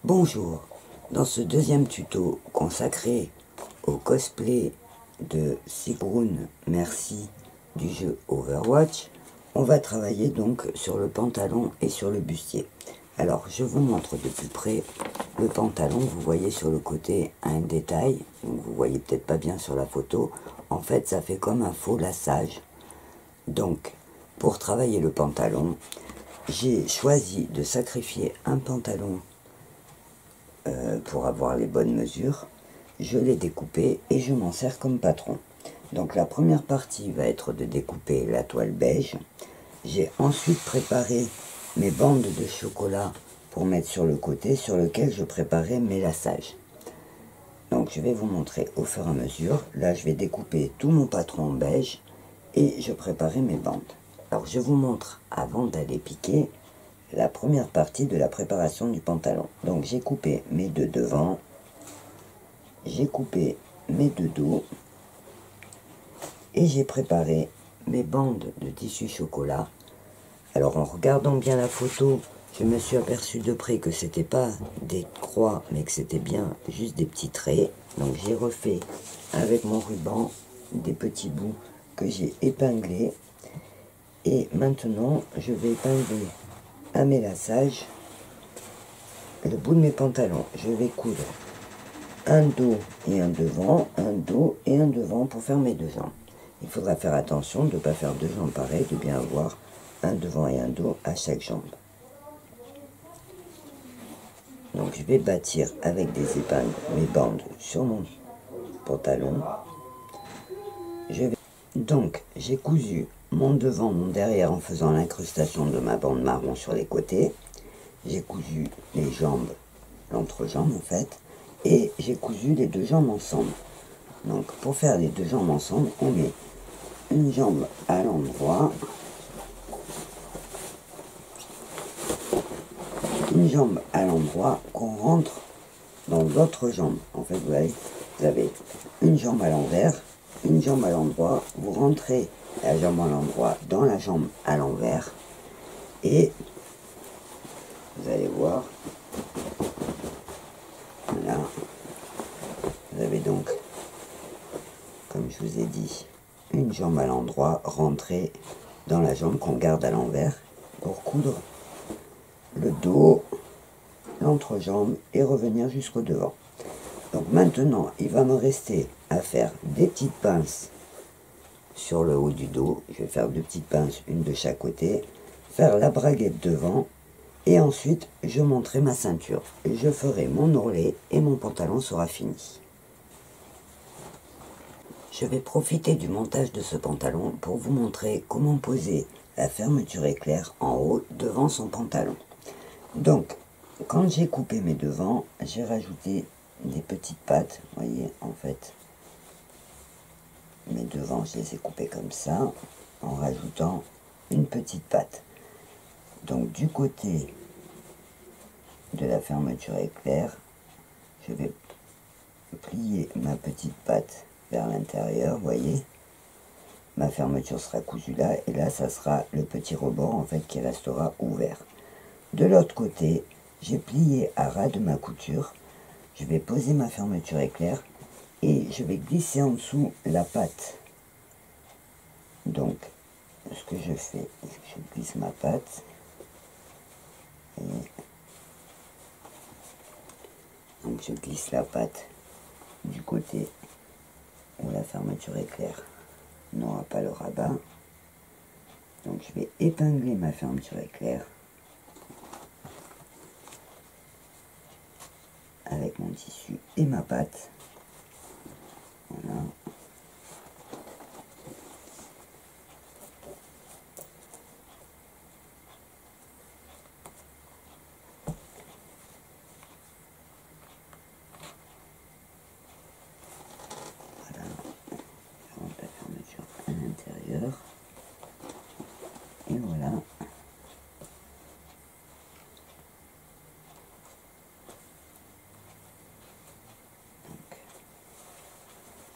Bonjour, dans ce deuxième tuto consacré au cosplay de Sigrun Merci du jeu Overwatch, on va travailler donc sur le pantalon et sur le bustier. Alors je vous montre de plus près le pantalon. Vous voyez sur le côté un détail, vous voyez peut-être pas bien sur la photo, en fait ça fait comme un faux laçage. Donc pour travailler le pantalon, j'ai choisi de sacrifier un pantalon pour avoir les bonnes mesures. Je l'ai découpé et je m'en sers comme patron. Donc la première partie va être de découper la toile beige. J'ai ensuite préparé mes bandes de chocolat pour mettre sur le côté, sur lequel je préparais mes lassages. Donc je vais vous montrer au fur et à mesure. Là je vais découper tout mon patron en beige et je préparais mes bandes. Alors je vous montre avant d'aller piquer la première partie de la préparation du pantalon. Donc j'ai coupé mes deux devants, j'ai coupé mes deux dos et j'ai préparé mes bandes de tissu chocolat. Alors en regardant bien la photo, je me suis aperçu de près que c'était pas des croix mais que c'était bien juste des petits traits. Donc j'ai refait avec mon ruban des petits bouts que j'ai épinglés et maintenant je vais épingler à mes lassages le bout de mes pantalons. Je vais coudre un dos et un devant, un dos et un devant pour faire mes deux jambes. Il faudra faire attention de ne pas faire deux jambes pareilles, de bien avoir un devant et un dos à chaque jambe. Donc je vais bâtir avec des épingles mes bandes sur mon pantalon. Donc j'ai cousu mon devant, mon derrière en faisant l'incrustation de ma bande marron sur les côtés. J'ai cousu les jambes, l'entrejambe en fait, et j'ai cousu les deux jambes ensemble. Donc pour faire les deux jambes ensemble, on met une jambe à l'endroit, une jambe à l'endroit qu'on rentre dans l'autre jambe. En fait, vous avez une jambe à l'envers, une jambe à l'endroit, vous rentrez la jambe à l'endroit dans la jambe à l'envers, et vous allez voir, voilà, vous avez donc, comme je vous ai dit, une jambe à l'endroit, rentrée dans la jambe qu'on garde à l'envers pour coudre le dos, l'entrejambe et revenir jusqu'au devant. Donc maintenant, il va me rester à faire des petites pinces sur le haut du dos. Je vais faire deux petites pinces, une de chaque côté, faire la braguette devant et ensuite je monterai ma ceinture. Je ferai mon ourlet et mon pantalon sera fini. Je vais profiter du montage de ce pantalon pour vous montrer comment poser la fermeture éclair en haut devant son pantalon. Donc, quand j'ai coupé mes devants, j'ai rajouté des petites pattes. Vous voyez, en fait, mes devants, je les ai coupés comme ça, en rajoutant une petite patte. Donc, du côté de la fermeture éclair, je vais plier ma petite patte vers l'intérieur, vous voyez. Ma fermeture sera cousue là, et là, ça sera le petit rebord, en fait, qui restera ouvert. De l'autre côté, j'ai plié à ras de ma couture. Je vais poser ma fermeture éclair et je vais glisser en dessous la patte. Donc, ce que je fais, je glisse ma patte. Et donc, je glisse la patte du côté où la fermeture éclair n'aura pas le rabat. Donc, je vais épingler ma fermeture éclair avec mon tissu et ma patte. Voilà. Voilà. Je rentre la fermeture à l'intérieur. Et voilà.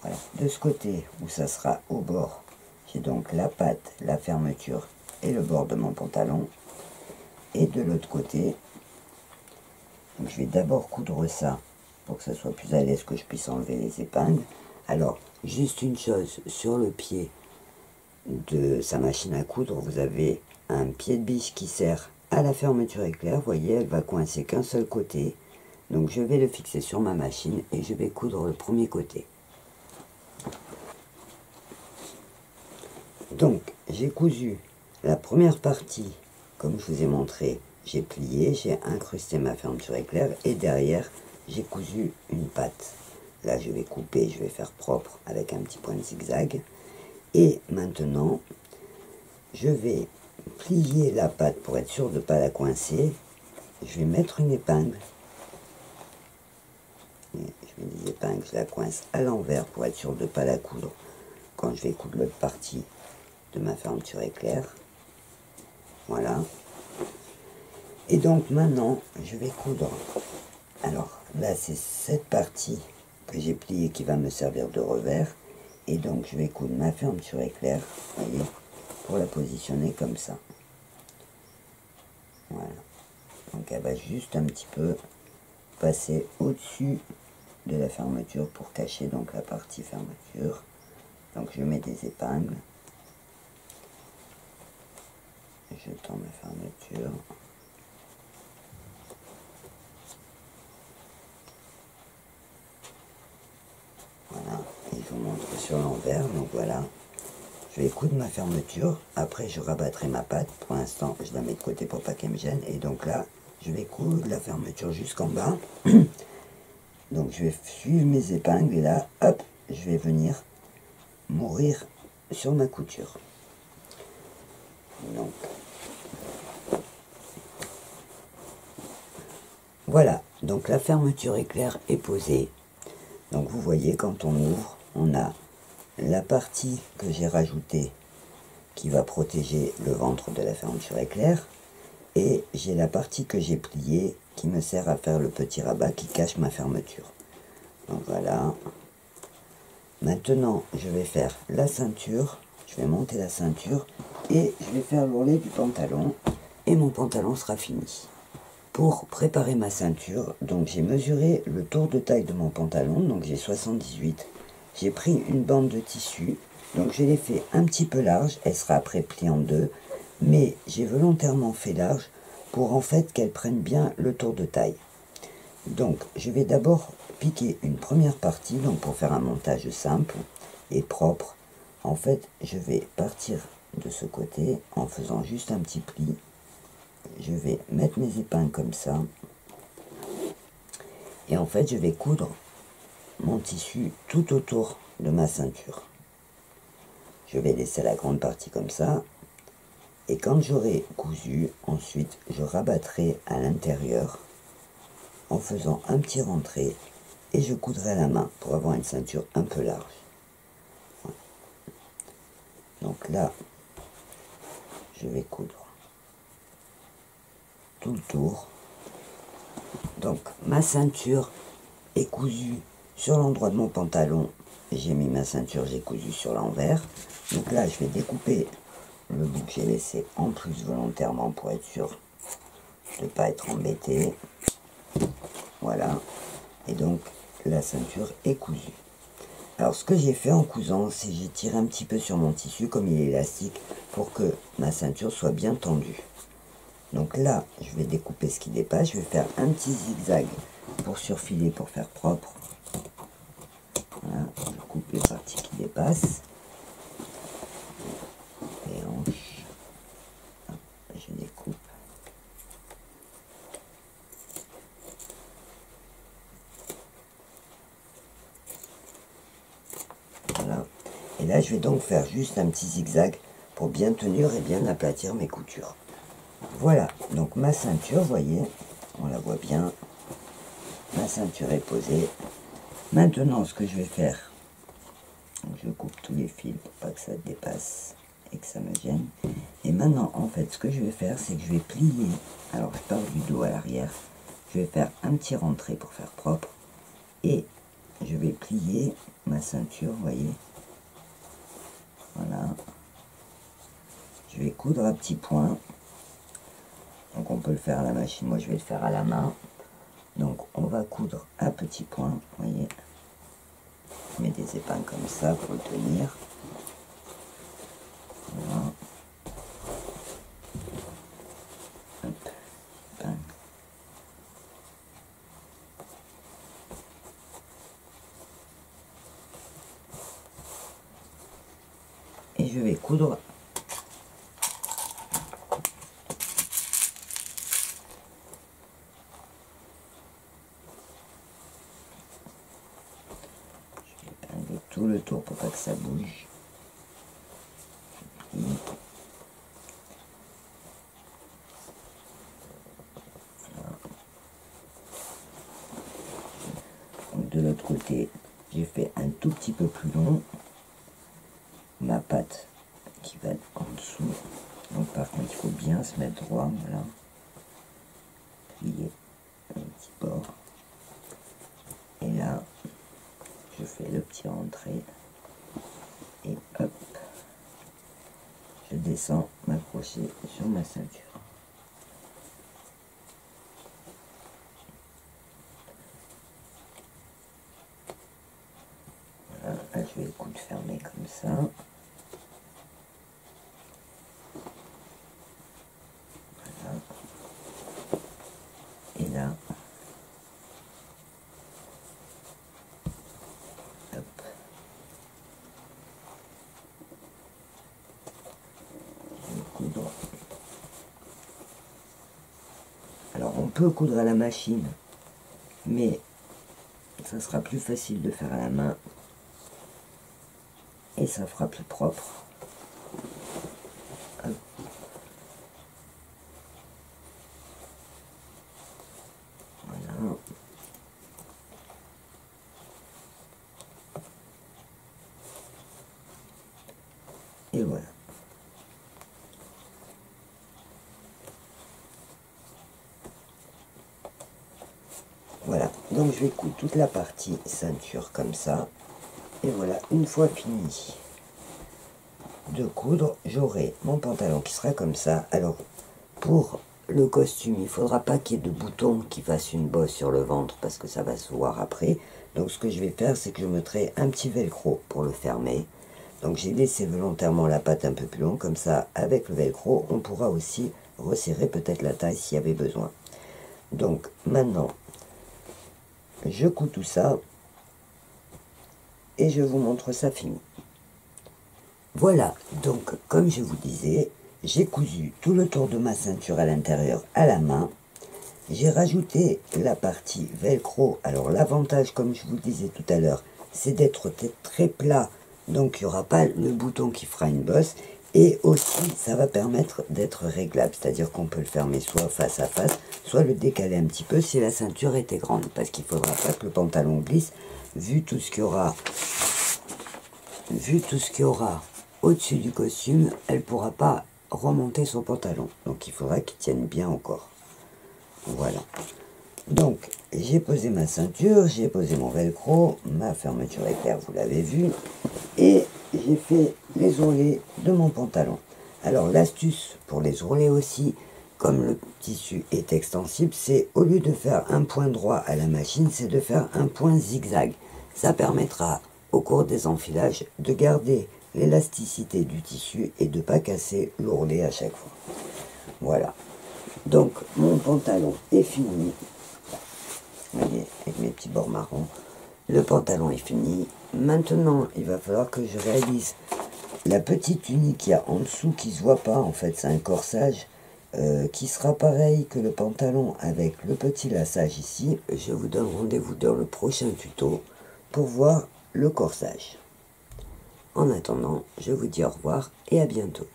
Voilà. De ce côté où ça sera au bord, j'ai donc la patte, la fermeture et le bord de mon pantalon. Et de l'autre côté, Donc je vais d'abord coudre ça pour que ça soit plus à l'aise, que je puisse enlever les épingles. Alors, juste une chose, sur le pied de sa machine à coudre, vous avez un pied de biche qui sert à la fermeture éclair. Vous voyez, elle va coincer qu'un seul côté. Donc je vais le fixer sur ma machine et je vais coudre le premier côté. Donc j'ai cousu la première partie, comme je vous ai montré, j'ai plié, j'ai incrusté ma fermeture éclair et derrière j'ai cousu une patte. Là je vais couper, je vais faire propre avec un petit point de zigzag. Et maintenant je vais plier la patte pour être sûr de ne pas la coincer. Je vais mettre une épingle. Et je mets des épingles, je la coince à l'envers pour être sûr de ne pas la coudre quand je vais coudre l'autre partie de ma fermeture éclair. Voilà. Et donc maintenant je vais coudre. Alors là c'est cette partie que j'ai pliée qui va me servir de revers. Et donc je vais coudre ma fermeture éclair, vous voyez, pour la positionner comme ça. Voilà. Donc elle va juste un petit peu passer au-dessus de la fermeture pour cacher donc la partie fermeture. Donc je mets des épingles. Je tends ma fermeture. Voilà, et je vous montre sur l'envers. Donc voilà, je vais coudre ma fermeture. Après je rabattrai ma patte. Pour l'instant je la mets de côté pour pas qu'elle me gêne. Et donc là je vais coudre la fermeture jusqu'en bas. Donc je vais suivre mes épingles et là hop, je vais venir mourir sur ma couture. Donc voilà, donc la fermeture éclair est posée. Donc vous voyez, quand on ouvre, on a la partie que j'ai rajoutée qui va protéger le ventre de la fermeture éclair, et j'ai la partie que j'ai pliée qui me sert à faire le petit rabat qui cache ma fermeture. Donc voilà. Maintenant je vais faire la ceinture, je vais monter la ceinture et je vais faire l'ourlet du pantalon et mon pantalon sera fini. Pour préparer ma ceinture, donc j'ai mesuré le tour de taille de mon pantalon, donc j'ai 78. J'ai pris une bande de tissu, donc je l'ai fait un petit peu large, elle sera après pliée en deux, mais j'ai volontairement fait large pour en fait qu'elle prenne bien le tour de taille. Donc je vais d'abord piquer une première partie, donc pour faire un montage simple et propre. En fait je vais partir de ce côté en faisant juste un petit pli. Je vais mettre mes épingles comme ça et en fait je vais coudre mon tissu tout autour de ma ceinture. Je vais laisser la grande partie comme ça et quand j'aurai cousu, ensuite je rabattrai à l'intérieur en faisant un petit rentré et je coudrai à la main pour avoir une ceinture un peu large. Voilà. Donc là je vais coudre tout le tour. Donc ma ceinture est cousue sur l'endroit de mon pantalon, j'ai mis ma ceinture, j'ai cousu sur l'envers. Donc là je vais découper le bout que j'ai laissé en plus volontairement pour être sûr de ne pas être embêté. Voilà, et donc la ceinture est cousue. Alors ce que j'ai fait en cousant, c'est j'ai tiré un petit peu sur mon tissu comme il est élastique pour que ma ceinture soit bien tendue. Donc là, je vais découper ce qui dépasse. Je vais faire un petit zigzag pour surfiler, pour faire propre. Voilà, je coupe les parties qui dépassent. Les hanches. Hop, je découpe. Voilà. Et là, je vais donc faire juste un petit zigzag pour bien tenir et bien aplatir mes coutures. Voilà, donc ma ceinture, vous voyez, on la voit bien. Ma ceinture est posée. Maintenant, ce que je vais faire, je coupe tous les fils pour pas que ça dépasse et que ça me gêne. Et maintenant, en fait, ce que je vais faire, c'est que je vais plier. Alors, je pars du dos à l'arrière. Je vais faire un petit rentré pour faire propre. Et je vais plier ma ceinture, vous voyez. Voilà. Je vais coudre à petits points. Donc, on peut le faire à la machine. Moi, je vais le faire à la main. va coudre à petits points, vous voyez. Je mets des épingles comme ça pour le tenir. Voilà. Hop, épingle. Et je vais coudre tout le tour pour pas que ça bouge. Voilà. Donc de l'autre côté, j'ai fait un tout petit peu plus long. Ma patte qui va en dessous. Donc par contre, il faut bien se mettre droit, voilà. Plier un petit bord. Et là, je fais le petit rentré. Et hop, je descends m'accrocher sur ma ceinture. Voilà, là je vais le coude fermé comme ça. Voilà. Et là, hop. Je vais coudre. Alors on peut coudre à la machine, mais ça sera plus facile de faire à la main et ça fera plus propre. Hop. Voilà. Et voilà. Voilà, donc je vais coudre toute la partie ceinture comme ça. Et voilà, une fois fini de coudre, j'aurai mon pantalon qui sera comme ça. Alors, pour le costume, il ne faudra pas qu'il y ait de boutons qui fassent une bosse sur le ventre parce que ça va se voir après. Donc ce que je vais faire, c'est que je mettrai un petit velcro pour le fermer. Donc j'ai laissé volontairement la patte un peu plus longue, comme ça, avec le velcro, on pourra aussi resserrer peut-être la taille s'il y avait besoin. Donc maintenant, je couds tout ça et je vous montre ça fini. Voilà, donc comme je vous disais, j'ai cousu tout le tour de ma ceinture à l'intérieur à la main. J'ai rajouté la partie velcro. Alors l'avantage, comme je vous le disais tout à l'heure, c'est d'être très plat, donc il n'y aura pas le bouton qui fera une bosse. Et aussi, ça va permettre d'être réglable, c'est-à-dire qu'on peut le fermer soit face à face, soit le décaler un petit peu si la ceinture était grande, parce qu'il ne faudra pas que le pantalon glisse, vu tout ce qu'il y aura au-dessus du costume, elle ne pourra pas remonter son pantalon. Donc il faudra qu'il tienne bien encore. Voilà. Donc j'ai posé ma ceinture, j'ai posé mon velcro, ma fermeture éclair, vous l'avez vu, et j'ai fait les ourlets de mon pantalon. Alors l'astuce pour les ourlets aussi, comme le tissu est extensible, c'est au lieu de faire un point droit à la machine, c'est de faire un point zigzag. Ça permettra au cours des enfilages de garder l'élasticité du tissu et de ne pas casser l'ourlet à chaque fois. Voilà. Donc mon pantalon est fini. Vous voyez, avec mes petits bords marrons. Le pantalon est fini. Maintenant, il va falloir que je réalise la petite tunique qu'il y a en dessous qui ne se voit pas. En fait, c'est un corsage qui sera pareil que le pantalon avec le petit laçage ici. Je vous donne rendez-vous dans le prochain tuto pour voir le corsage. En attendant, je vous dis au revoir et à bientôt.